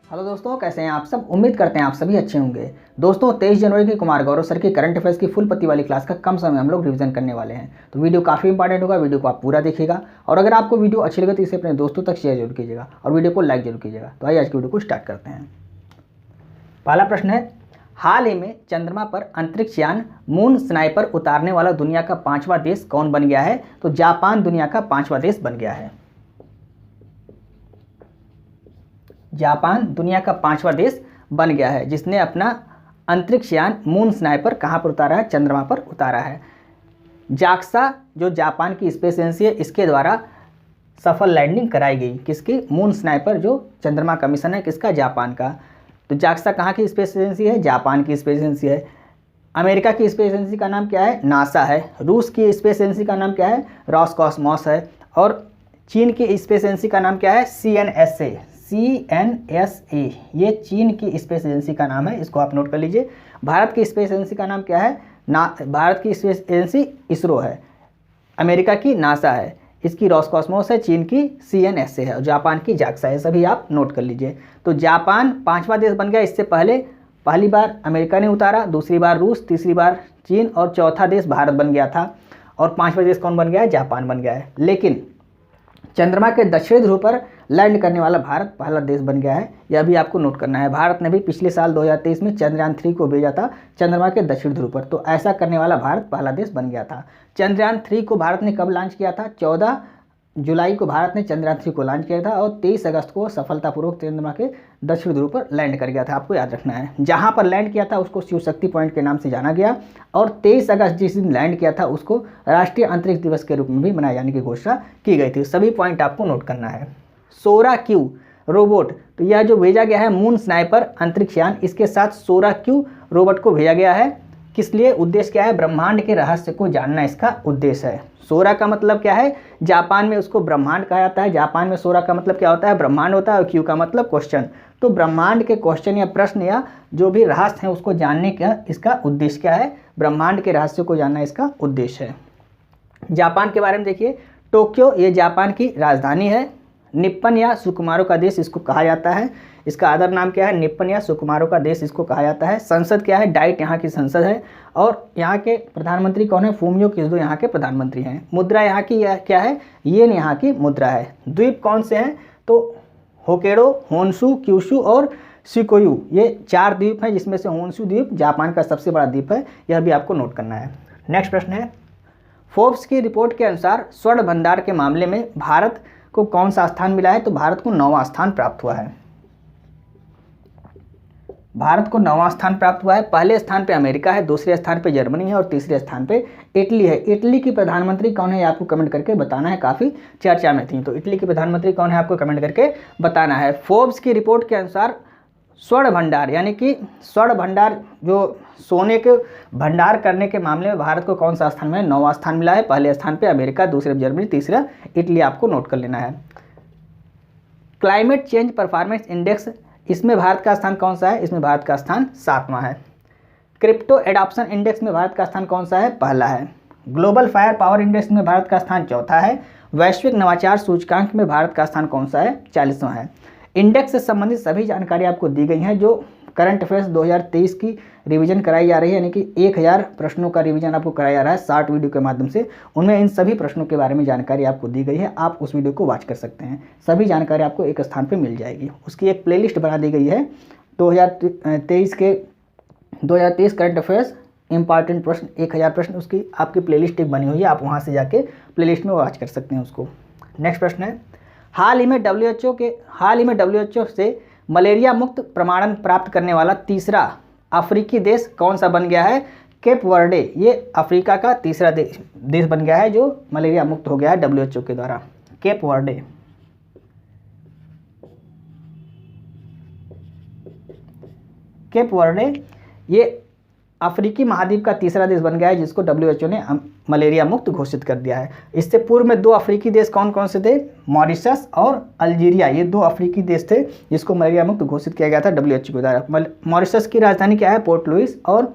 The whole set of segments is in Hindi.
हेलो दोस्तों, कैसे हैं आप सब। उम्मीद करते हैं आप सभी अच्छे होंगे। दोस्तों 23 जनवरी की कुमार गौरव सर की करंट अफेयर्स की फुल पत्ती वाली क्लास का कम समय में हम लोग रिवीजन करने वाले हैं। तो वीडियो काफ़ी इंपॉर्टेंट होगा, वीडियो को आप पूरा देखिएगा और अगर आपको वीडियो अच्छी लगे तो इसे अपने दोस्तों तक शेयर जरूर कीजिएगा और वीडियो को लाइक जरूर कीजिएगा। तो आइए आज की वीडियो को स्टार्ट करते हैं। पहला प्रश्न है, हाल ही में चंद्रमा पर अंतरिक्ष यान मून स्नाइपर उतारने वाला दुनिया का 5वां देश कौन बन गया है। तो जापान दुनिया का 5वां देश बन गया है। जापान दुनिया का 5वां देश बन गया है जिसने अपना अंतरिक्ष यान मून स्नाइपर कहाँ पर उतारा है, चंद्रमा पर उतारा है। जाक्सा जो जापान की स्पेस एजेंसी है, इसके द्वारा सफल लैंडिंग कराई गई। किसकी? मून स्नाइपर जो चंद्रमा का मिशन है, किसका? जापान का। तो जाक्सा कहाँ की स्पेस एजेंसी है? जापान की स्पेस एजेंसी है। अमेरिका की स्पेस एजेंसी का नाम क्या है? नासा है। रूस की स्पेस एजेंसी का नाम क्या है? रॉसकॉस्मॉस है। और चीन की स्पेस एजेंसी का नाम क्या है? CNSA, ये चीन की स्पेस एजेंसी का नाम है, इसको आप नोट कर लीजिए। भारत की स्पेस एजेंसी का नाम क्या है? भारत की स्पेस एजेंसी इसरो है। अमेरिका की नासा है, इसकी रॉसकॉस्मोस है, चीन की CNSA है और जापान की जाक्सा है। सभी आप नोट कर लीजिए। तो जापान 5वां देश बन गया। इससे पहले पहली बार अमेरिका ने उतारा, दूसरी बार रूस, तीसरी बार चीन और चौथा देश भारत बन गया था। और 5वां देश कौन बन गया है? जापान बन गया है। लेकिन चंद्रमा के दक्षिणी ध्रुव पर लैंड करने वाला भारत पहला देश बन गया है, यह भी आपको नोट करना है। भारत ने भी पिछले साल 2023 में चंद्रयान 3 को भेजा था चंद्रमा के दक्षिण ध्रुव पर, तो ऐसा करने वाला भारत पहला देश बन गया था। चंद्रयान 3 को भारत ने कब लॉन्च किया था? 14 जुलाई को भारत ने चंद्रयान 3 को लॉन्च किया था और 23 अगस्त को सफलतापूर्वक चंद्रमा के दक्षिण ध्रुव पर लैंड कर गया था। आपको याद रखना है, जहां पर लैंड किया था उसको शिव शक्ति पॉइंट के नाम से जाना गया और 23 अगस्त जिस दिन लैंड किया था उसको राष्ट्रीय अंतरिक्ष दिवस के रूप में भी मनाए जाने की घोषणा की गई थी। सभी पॉइंट आपको नोट करना है। सोराक्यू रोबोट, तो यह जो भेजा गया है मून स्नाइपर अंतरिक्ष यान, इसके साथ सोराक्यू रोबोट को भेजा गया है। किस लिए? उद्देश्य क्या है? ब्रह्मांड के रहस्य को जानना इसका उद्देश्य है। सोरा का मतलब क्या है? जापान में उसको ब्रह्मांड कहा जाता है। जापान में सोरा का मतलब क्या होता है? ब्रह्मांड होता है। और क्यू का मतलब क्वेश्चन। तो ब्रह्मांड के क्वेश्चन या प्रश्न या जो भी रहस्य हैं उसको जानने का इसका उद्देश्य क्या है? ब्रह्मांड के रहस्य को जानना इसका उद्देश्य है। जापान के बारे में देखिए, टोक्यो ये जापान की राजधानी है। निप्पन या सुकुमारों का देश इसको कहा जाता है। इसका अदर नाम क्या है? निप्पन या सुकुमारों का देश इसको कहा जाता है। संसद क्या है? डाइट यहाँ की संसद है। और यहाँ के प्रधानमंत्री कौन है? फूमियो किसुडो यहाँ के प्रधानमंत्री हैं। मुद्रा यहाँ की क्या है? येन यहाँ की मुद्रा है। द्वीप कौन से हैं? तो होकेडो, होन्शु, क्यूशु और शिकोयू, ये 4 द्वीप हैं जिसमें से होन्शु द्वीप जापान का सबसे बड़ा द्वीप है। यह भी आपको नोट करना है। नेक्स्ट प्रश्न है, फोर्ब्स की रिपोर्ट के अनुसार स्वर्ण भंडार के मामले में भारत को कौन सा स्थान मिला है? तो भारत को 9वां स्थान प्राप्त हुआ है। भारत को 9वां स्थान प्राप्त हुआ है। पहले स्थान पे अमेरिका है, दूसरे स्थान पे जर्मनी है और तीसरे स्थान पे इटली है। इटली की प्रधानमंत्री कौन है? आपको कमेंट करके बताना है, काफ़ी चर्चा में थी। तो इटली की प्रधानमंत्री कौन है? आपको कमेंट करके बताना है। फोर्ब्स की रिपोर्ट के अनुसार स्वर्ण भंडार यानी कि स्वर्ण भंडार जो सोने के भंडार करने के मामले में भारत को कौन सा स्थान मिला है? 9वां स्थान मिला है। पहले स्थान पे अमेरिका, दूसरे पे जर्मनी, तीसरा इटली। आपको नोट कर लेना है। क्लाइमेट चेंज परफॉर्मेंस इंडेक्स, इसमें भारत का स्थान कौन सा है? इसमें भारत का स्थान 7वां है। क्रिप्टो एडॉप्शन इंडेक्स में भारत का स्थान कौन सा है? पहला है। ग्लोबल फायर पावर इंडेक्स में भारत का स्थान 4था है। वैश्विक नवाचार सूचकांक में भारत का स्थान कौन सा है? 40वां है। इंडेक्स से संबंधित सभी जानकारी आपको दी गई हैं। जो करंट अफेयर्स 2023 की रिवीजन कराई जा रही है, यानी कि 1000 प्रश्नों का रिवीजन आपको कराया जा रहा है 60 वीडियो के माध्यम से, उनमें इन सभी प्रश्नों के बारे में जानकारी आपको दी गई है। आप उस वीडियो को वॉच कर सकते हैं। सभी जानकारी आपको एक स्थान पर मिल जाएगी। उसकी एक प्लेलिस्ट बना दी गई है 2023 करंट अफेयर्स इंपॉर्टेंट प्रश्न 1000 प्रश्न, उसकी आपकी प्लेलिस्ट एक बनी हुई है। आप वहाँ से जाके प्लेलिस्ट में वॉच कर सकते हैं उसको। नेक्स्ट प्रश्न है, हाल ही में WHO से मलेरिया मुक्त प्रमाणन प्राप्त करने वाला तीसरा अफ्रीकी देश कौन सा बन गया है? केप वर्डे, ये अफ्रीका का तीसरा देश बन गया है जो मलेरिया मुक्त हो गया है WHO के द्वारा। Cape Verde. केप वर्डे ये अफ्रीकी महाद्वीप का तीसरा देश बन गया है जिसको WHO ने मलेरिया मुक्त घोषित कर दिया है। इससे पूर्व में 2 अफ्रीकी देश कौन कौन से थे? मॉरिशस और अल्जीरिया, ये 2 अफ्रीकी देश थे जिसको मलेरिया मुक्त घोषित किया गया था WHO के द्वारा। मॉरिशस की राजधानी क्या है? Port Louis. और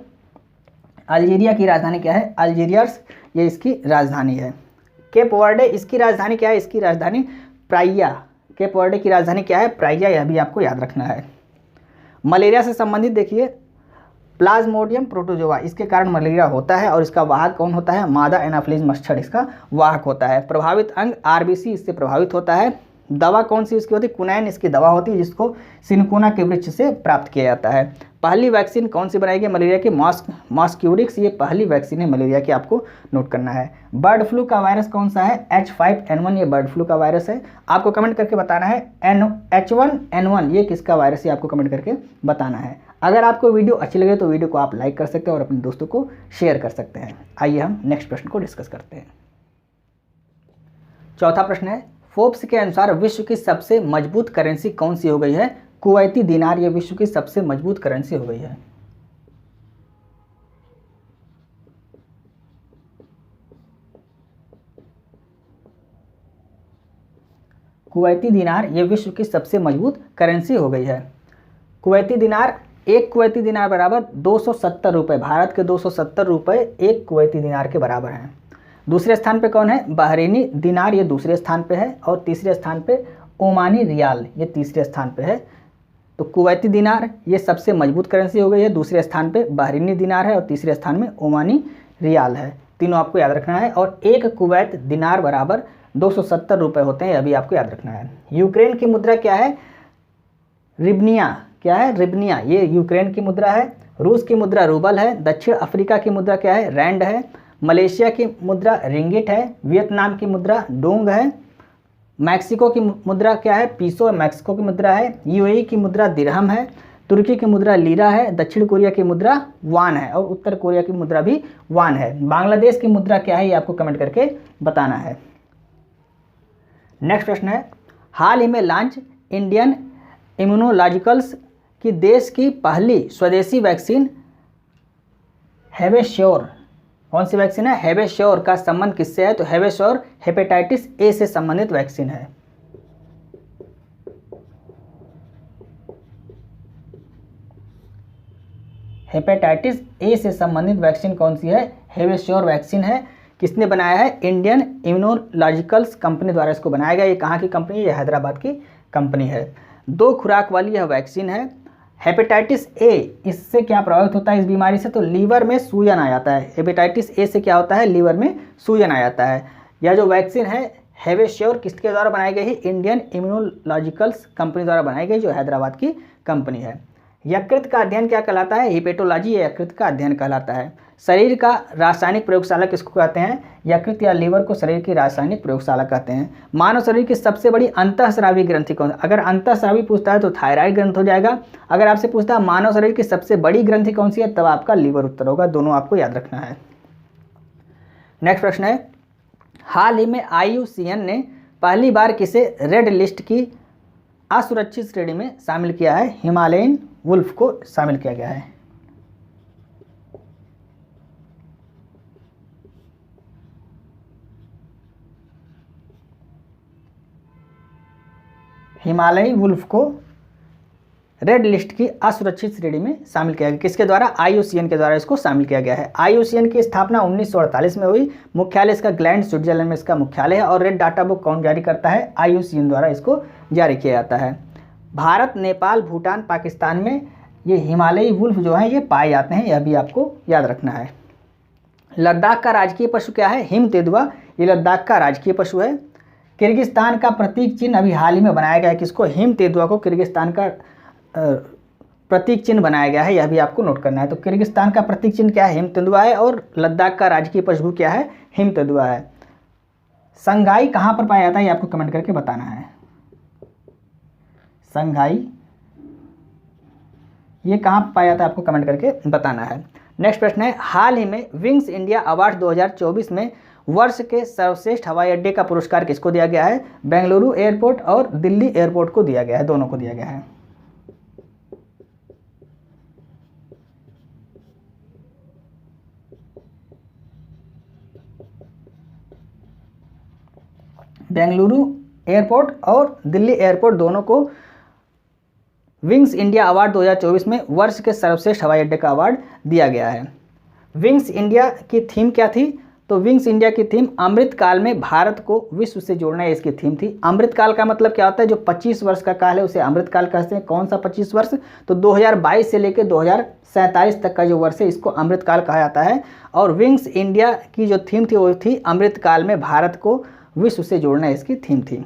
अल्जीरिया की राजधानी क्या है? अल्जीरियस, ये इसकी राजधानी है। केप वर्डे, इसकी राजधानी क्या है? इसकी राजधानी प्राइया। केप वर्डे की राजधानी क्या है? प्राइया। यह भी आपको याद रखना है। मलेरिया से संबंधित देखिए प्लाज्मोडियम प्रोटोजोआ, इसके कारण मलेरिया होता है और इसका वाहक कौन होता है? मादा एनाफिलीज मच्छर इसका वाहक होता है। प्रभावित अंग आरबीसी इससे प्रभावित होता है। दवा कौन सी इसकी होती है? कुनैन इसकी दवा होती है जिसको सिनकोना के वृक्ष से प्राप्त किया जाता है। पहली वैक्सीन कौन सी बनाई गई मलेरिया की? मॉस्क्यूरिक्स, ये पहली वैक्सीन है मलेरिया की, आपको नोट करना है। बर्ड फ्लू का वायरस कौन सा है? H5N1, ये बर्ड फ्लू का वायरस है। आपको कमेंट करके बताना है H1N1 ये किसका वायरस है, आपको कमेंट करके बताना है। अगर आपको वीडियो अच्छी लगे तो वीडियो को आप लाइक कर सकते हैं और अपने दोस्तों को शेयर कर सकते हैं। आइए हम नेक्स्ट प्रश्न को डिस्कस करते हैं। चौथा प्रश्न है, फोर्ब्स के अनुसार विश्व की सबसे मजबूत करेंसी कौन सी हो गई है? कुवैती दिनार, ये विश्व की सबसे मजबूत करेंसी हो गई है। कुवैती दिनार ये विश्व की सबसे मजबूत करेंसी हो गई है। कुवैती दिनार, एक कुवैती दिनार बराबर 270 रुपये, भारत के 270 रुपये एक कुवैती दिनार के बराबर हैं। दूसरे स्थान पे कौन है? बहरीनी दिनार, ये दूसरे स्थान पे है। और तीसरे स्थान पे ओमानी रियाल, ये तीसरे स्थान पे है। तो कुवैती दिनार ये सबसे मजबूत करेंसी हो गई है। दूसरे स्थान पे बहरीनी दिनार है और तीसरे स्थान में ओमानी रियाल है। तीनों आपको याद रखना है। और एक कुवैत दिनार बराबर 270 रुपये होते हैं, अभी आपको याद रखना है। यूक्रेन की मुद्रा क्या है? रिबनिया, क्या है? रिबनिया, ये यूक्रेन की मुद्रा है। रूस की मुद्रा रूबल है। दक्षिण अफ्रीका की मुद्रा क्या है? रैंड है। मलेशिया की मुद्रा रिंगिट है। वियतनाम की मुद्रा डोंग है। मैक्सिको की मुद्रा क्या है? पीसो, मैक्सिको की मुद्रा है। यूएई की मुद्रा दिरहम है। तुर्की की मुद्रा लीरा है। दक्षिण कोरिया की मुद्रा वान है और उत्तर कोरिया की मुद्रा भी वान है। बांग्लादेश की मुद्रा क्या है, ये आपको कमेंट करके बताना है। नेक्स्ट प्रश्न है, हाल ही में लॉन्च इंडियन इम्यूनोलॉजिकल्स की देश की पहली स्वदेशी वैक्सीन हेवेश्योर, कौन सी वैक्सीन है? हेवेश्योर का संबंध किससे है? तो हेवेश्योर हेपेटाइटिस ए से संबंधित वैक्सीन है। हेपेटाइटिस ए से संबंधित वैक्सीन कौन सी है? हेवेश्योर वैक्सीन है। किसने बनाया है? इंडियन इम्यूनोलॉजिकल्स कंपनी द्वारा इसको बनाया गया। ये कहाँ की कंपनी है? ये हैदराबाद की कंपनी है। 2 खुराक वाली यह वैक्सीन है। हेपेटाइटिस ए, इससे क्या प्रभावित होता है इस बीमारी से? तो लीवर में सूजन आ जाता है। हेपेटाइटिस ए से क्या होता है? लीवर में सूजन आ जाता है। यह जो वैक्सीन है हेवेश्योर किसके द्वारा बनाई गई है? इंडियन इम्यूनोलॉजिकल्स कंपनी द्वारा बनाई गई, जो हैदराबाद की कंपनी है। यकृत का अध्ययन क्या कहलाता है? हिपेटोलॉजी, यकृत का अध्ययन कहलाता है। शरीर का रासायनिक प्रयोगशाला किसको कहते हैं? यकृत या लीवर को शरीर की रासायनिक प्रयोगशाला कहते हैं। मानव शरीर की सबसे बड़ी अंतःस्रावी ग्रंथि कौन? अगर अंतःस्रावी पूछता है तो थायराइड ग्रंथ हो जाएगा। अगर आपसे पूछता है मानव शरीर की सबसे बड़ी ग्रंथि कौन सी है, तब आपका लीवर उत्तर होगा। दोनों आपको याद रखना है। नेक्स्ट प्रश्न है, हाल ही में IUCN ने पहली बार किसे रेड लिस्ट की असुरक्षित श्रेणी में शामिल किया है? हिमालयन वुल्फ को शामिल किया गया है। हिमालयी वुल्फ को रेड लिस्ट की असुरक्षित श्रेणी में शामिल किया गया। किसके द्वारा? IUCN के द्वारा इसको शामिल किया गया है। IUCN की स्थापना 1948 में हुई। मुख्यालय इसका ग्लैंड, स्विट्जरलैंड में इसका मुख्यालय है। और रेड डाटा बुक कौन जारी करता है? IUCN द्वारा इसको जारी किया जाता है। भारत, नेपाल, भूटान, पाकिस्तान में ये हिमालयी वुल्फ जो है ये पाए जाते हैं, यह भी आपको याद रखना है। लद्दाख का राजकीय पशु क्या है? हिम तेंदुआ, ये लद्दाख का राजकीय पशु है। किर्गिस्तान का प्रतीक चिन्ह अभी हाल ही में बनाया गया है, किसको? हिम तेंदुआ को किर्गिस्तान का प्रतीक चिन्ह बनाया गया है, यह भी आपको नोट करना है। तो किर्गिस्तान का प्रतीक चिन्ह क्या है? हिम तेंदुआ है। और लद्दाख का राजकीय पशु क्या है? हिम तेंदुआ है। संघाई कहाँ पर पाया जाता है, ये आपको कमेंट करके बताना है। संघाई ये कहाँ पाया जाता है, आपको कमेंट करके बताना है। नेक्स्ट प्रश्न है, हाल ही में विंग्स इंडिया अवार्ड 2024 में वर्ष के सर्वश्रेष्ठ हवाई अड्डे का पुरस्कार किसको दिया गया है? बेंगलुरु एयरपोर्ट और दिल्ली एयरपोर्ट को दिया गया है, दोनों को दिया गया है। बेंगलुरु एयरपोर्ट और दिल्ली एयरपोर्ट दोनों को विंग्स इंडिया अवार्ड 2024 में वर्ष के सर्वश्रेष्ठ हवाई अड्डे का अवार्ड दिया गया है। विंग्स इंडिया की थीम क्या थी? तो विंग्स इंडिया की थीम अमृतकाल में भारत को विश्व से जोड़ना, है इसकी थीम थी। अमृतकाल का मतलब क्या होता है, जो 25 वर्ष का काल है उसे अमृतकाल कहते हैं। कौन सा 25 वर्ष, तो 2022 से लेकर 2047 तक का जो वर्ष है इसको अमृतकाल कहा जाता है। और विंग्स इंडिया की जो थीम थी वो थी अमृतकाल में भारत को विश्व से जोड़ना, इसकी थीम थी।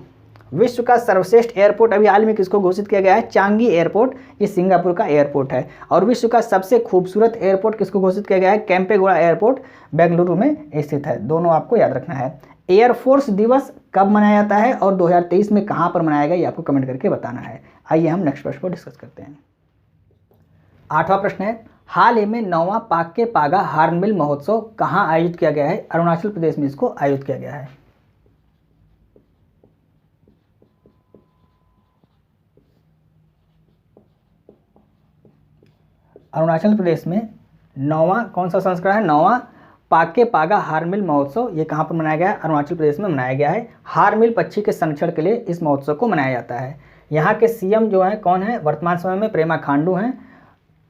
विश्व का सर्वश्रेष्ठ एयरपोर्ट अभी हाल में किसको घोषित किया गया है, चांगी एयरपोर्ट, ये सिंगापुर का एयरपोर्ट है। और विश्व का सबसे खूबसूरत एयरपोर्ट किसको घोषित किया गया है, केम्पेगौड़ा एयरपोर्ट बेंगलुरु में स्थित है। दोनों आपको याद रखना है। एयरफोर्स दिवस कब मनाया जाता है और 2023 में कहाँ पर मनाया गया, ये आपको कमेंट करके बताना है। आइए हम नेक्स्ट प्रश्न को डिस्कस करते हैं। 8वां प्रश्न है, हाल ही में 9वां पाक्के पागा हार्नबिल महोत्सव कहाँ आयोजित किया गया है, अरुणाचल प्रदेश में इसको आयोजित किया गया है। अरुणाचल प्रदेश में 9वां कौन सा संस्करण है, 9वां पाक्के पागा हार्नबिल महोत्सव, ये कहाँ पर मनाया गया है, अरुणाचल प्रदेश में मनाया गया है। हार्नबिल पक्षी के संरक्षण के लिए इस महोत्सव को मनाया जाता है। यहाँ के सीएम जो हैं कौन है, वर्तमान समय में पेमा खांडू हैं।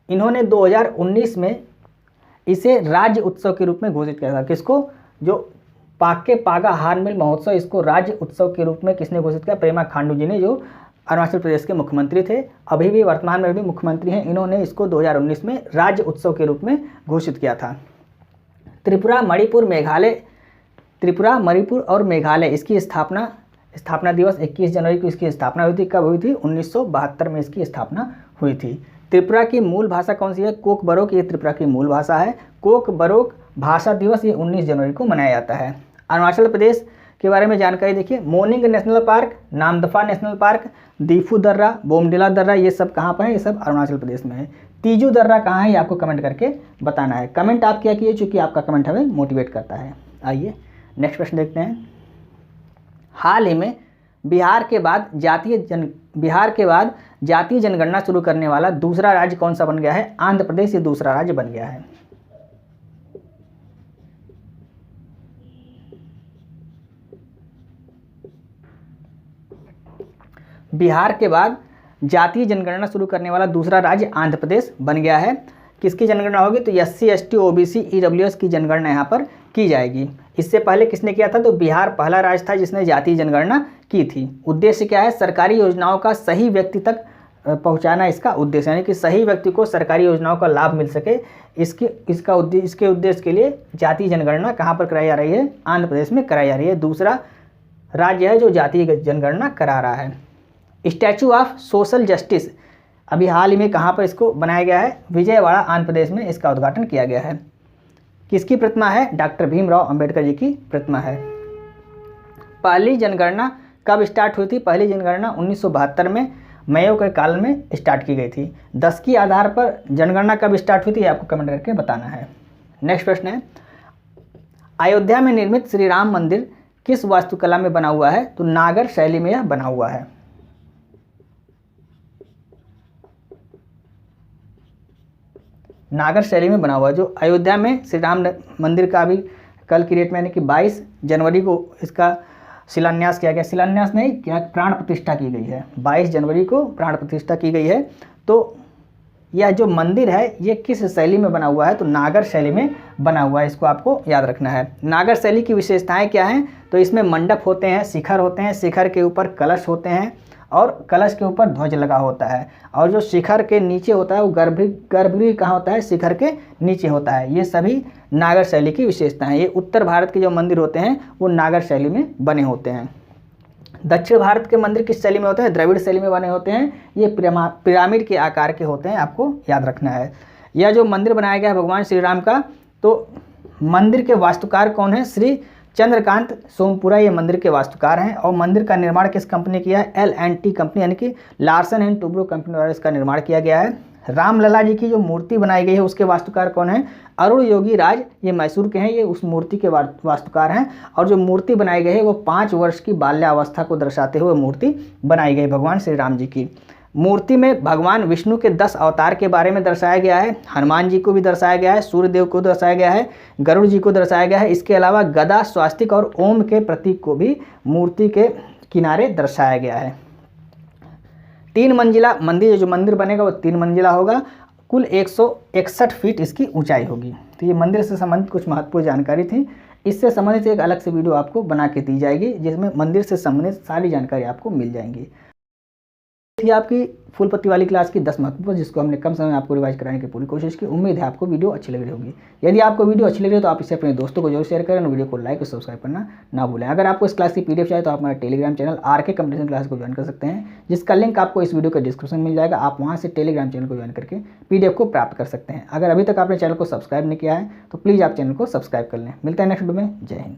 इन्होंने 2019 में इसे राज्य उत्सव के रूप में घोषित किया था। किसको, जो पाक्के पागा हार्नबिल महोत्सव, इसको राज्य उत्सव के रूप में किसने घोषित किया, पेमा खांडू जी ने, जो अरुणाचल प्रदेश के मुख्यमंत्री थे, अभी भी वर्तमान में भी मुख्यमंत्री हैं। इन्होंने इसको 2019 में राज्य उत्सव के रूप में घोषित किया था। त्रिपुरा, मणिपुर और मेघालय, इसकी स्थापना दिवस 21 जनवरी को इसकी स्थापना हुई थी। कब हुई थी, 1972 में इसकी स्थापना हुई थी। त्रिपुरा की मूल भाषा कौन सी है, कोक बरोक, ये त्रिपुरा की मूल भाषा है। कोक बरोक भाषा दिवस ये 19 जनवरी को मनाया जाता है। अरुणाचल प्रदेश के बारे में जानकारी देखिए, moaning national park, Namdapha national park, Diphu दर्रा, बोमडिला दर्रा, ये सब कहाँ पर है, ये सब अरुणाचल प्रदेश में है। तीजू दर्रा कहाँ है, ये आपको कमेंट करके बताना है। कमेंट आप क्या किए, चूँकि आपका कमेंट हमें मोटिवेट करता है। आइए नेक्स्ट प्रश्न देखते हैं। हाल ही में बिहार के बाद जातीय जनगणना शुरू करने वाला दूसरा राज्य कौन सा बन गया है, आंध्र प्रदेश ये दूसरा राज्य बन गया है। बिहार के बाद जातीय जनगणना शुरू करने वाला दूसरा राज्य आंध्र प्रदेश बन गया है। किसकी जनगणना होगी, तो SC ST OBC EWS की जनगणना यहाँ पर की जाएगी। इससे पहले किसने किया था, तो बिहार पहला राज्य था जिसने जातीय जनगणना की थी। उद्देश्य क्या है, सरकारी योजनाओं का सही व्यक्ति तक पहुँचाना इसका उद्देश्य, यानी कि सही व्यक्ति को सरकारी योजनाओं का लाभ मिल सके, इसके उद्देश्य के लिए जातीय जनगणना कहाँ पर कराई जा रही है, आंध्र प्रदेश में कराई जा रही है। दूसरा राज्य है जो जातीय जनगणना करा रहा है। स्टैचू ऑफ सोशल जस्टिस अभी हाल ही में कहाँ पर इसको बनाया गया है, विजयवाड़ा आंध्र प्रदेश में इसका उद्घाटन किया गया है। किसकी प्रतिमा है, डॉक्टर भीमराव अंबेडकर जी की प्रतिमा है। पहली जनगणना कब स्टार्ट हुई थी, पहली जनगणना 1972 में मयो के काल में स्टार्ट की गई थी। 10 की आधार पर जनगणना कब स्टार्ट हुई थी, आपको कमेंट करके बताना है। नेक्स्ट प्रश्न है, अयोध्या में निर्मित श्री राम मंदिर किस वास्तुकला में बना हुआ है, तो नागर शैली में यह बना हुआ है। नागर शैली में बना हुआ है। जो अयोध्या में श्री राम मंदिर का अभी कल की डेट में यानी कि 22 जनवरी को इसका शिलान्यास किया गया, शिलान्यास नहीं क्या, प्राण प्रतिष्ठा की गई है। 22 जनवरी को प्राण प्रतिष्ठा की गई है। तो यह जो मंदिर है ये किस शैली में बना हुआ है, तो नागर शैली में बना हुआ है, इसको आपको याद रखना है। नागर शैली की विशेषताएं क्या हैं, तो इसमें मंडप होते हैं, शिखर होते हैं, शिखर के ऊपर कलश होते हैं और कलश के ऊपर ध्वज लगा होता है, और जो शिखर के नीचे होता है वो गर्भगृह कहाँ होता है, शिखर के नीचे होता है। ये सभी नागर शैली की विशेषताएं हैं। ये उत्तर भारत के जो मंदिर होते हैं वो नागर शैली में बने होते हैं। दक्षिण भारत के मंदिर किस शैली में होते हैं, द्रविड़ शैली में बने होते हैं। ये पिरामिड के आकार के होते हैं, आपको याद रखना है। यह जो मंदिर बनाया गया है भगवान श्री राम का, तो मंदिर के वास्तुकार कौन है, श्री चंद्रकांत सोमपुरा ये मंदिर के वास्तुकार हैं। और मंदिर का निर्माण किस कंपनी किया है, L&T कंपनी यानी कि लार्सन एंड टुब्रो कंपनी द्वारा इसका निर्माण किया गया है। रामलला जी की जो मूर्ति बनाई गई है उसके वास्तुकार कौन है, अरुण योगी राज, ये मैसूर के हैं, ये उस मूर्ति के वास्तुकार हैं। और जो मूर्ति बनाई गई है वो 5 वर्ष की बाल्यावस्था को दर्शाते हुए मूर्ति बनाई गई भगवान श्री राम जी की। मूर्ति में भगवान विष्णु के 10 अवतार के बारे में दर्शाया गया है। हनुमान जी को भी दर्शाया गया है, सूर्यदेव को दर्शाया गया है, गरुड़ जी को दर्शाया गया है। इसके अलावा गदा, स्वास्तिक और ओम के प्रतीक को भी मूर्ति के किनारे दर्शाया गया है। 3 मंजिला मंदिर, जो मंदिर बनेगा वो 3 मंजिला होगा। कुल 161 फीट इसकी ऊंचाई होगी। तो ये मंदिर से संबंधित कुछ महत्वपूर्ण जानकारी थी। इससे संबंधित एक अलग से वीडियो आपको बना के दी जाएगी, जिसमें मंदिर से संबंधित सारी जानकारी आपको मिल जाएंगी। थी आपकी फुल पत्ती वाली क्लास की 10 महत्वपूर्ण, जिसको हमने कम समय में आपको रिवाइज कराने की पूरी कोशिश की। उम्मीद है आपको वीडियो अच्छी लग रही होगी। यदि आपको वीडियो अच्छी लग रही है तो आप इसे अपने दोस्तों को जरूर शेयर करें और वीडियो को लाइक और सब्सक्राइब करना ना भूलें। अगर आपको इस क्लास की पीडीएफ चाहिए तो आप हमारे Telegram channel RK competition class को ज्वाइन कर सकते हैं, जिसका लिंक आपको इस वीडियो के डिस्क्रिप्शन में मिल जाएगा। आप वहाँ से टेलीग्राम चैनल को ज्वाइन करके पीडीएफ को प्राप्त कर सकते हैं। अगर अभी तक आपने चैनल को सब्सक्राइब नहीं किया है तो प्लीज़ आप चैनल को सब्सक्राइब कर लें। मिलता है नेक्स्ट वीडियो में। जय हिंद।